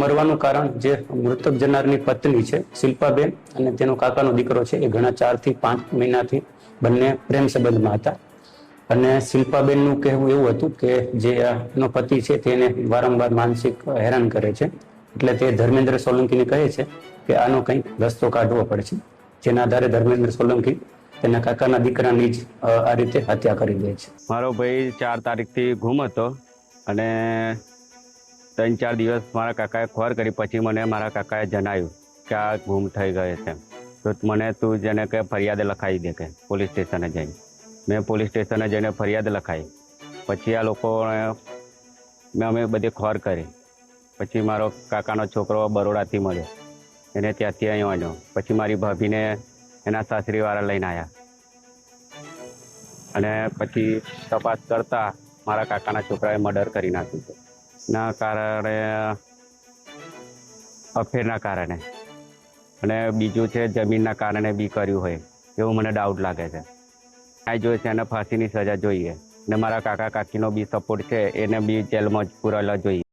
મરવાનું કારણ જે મૃતક જનારની પત્ની છે શિલ્પાબેન અને તેનો કાકાનો દીકરો છે એ ઘણા 4 થી 5 મહિનાથી બંને પ્રેમ સંબંધમાં હતા અને શિલ્પાબેનનું કહેવું એવું હતું કે જે એનો પતિ છે તેને વારંવાર માનસિક હેરાન કરે છે, એટલે તે ધર્મેન્દ્ર સોલંકીને કહે છે કે આનો કંઈક રસ્તો કાઢવો પડશે, જેના આધારે ધર્મેન્દ્ર સોલંકી તેના કાકાના દીકરાની જ આ રીતે હત્યા કરી દે છે. મારો ભાઈ 4 તારીખથી ગુમ હતો અને 3-4 દિવસ મારા કાકાએ ખોર કરી, પછી મને મારા કાકાએ જણાવ્યું કે આ ગુમ થઈ ગયો છે, તો મને તું જેને કે ફરિયાદ લખાવી દે કે પોલીસ સ્ટેશને જઈને. મેં પોલીસ સ્ટેશને જઈને ફરિયાદ લખાવી. પછી આ લોકોને અમે બધી ખોર કરી. પછી મારો કાકાનો છોકરો બરોડાથી મળ્યો, એને ત્યાંથી અહીં આવ્યો. પછી મારી ભાભીને એના સાસરીવાળા લઈને આવ્યા અને પછી તપાસ કરતા મારા કાકાના છોકરાએ મર્ડર કરી નાખ્યું છે. ના કારણે અફેરના કારણે અને બીજું છે જમીનના કારણે બી કર્યું હોય એવું મને ડાઉટ લાગે છે. આ જોઈએ છે એને ફાંસીની સજા જોઈએ ને મારા કાકા કાકીનો બી સપોર્ટ છે એને બી જેલમાં જ પૂરેલા જોઈએ.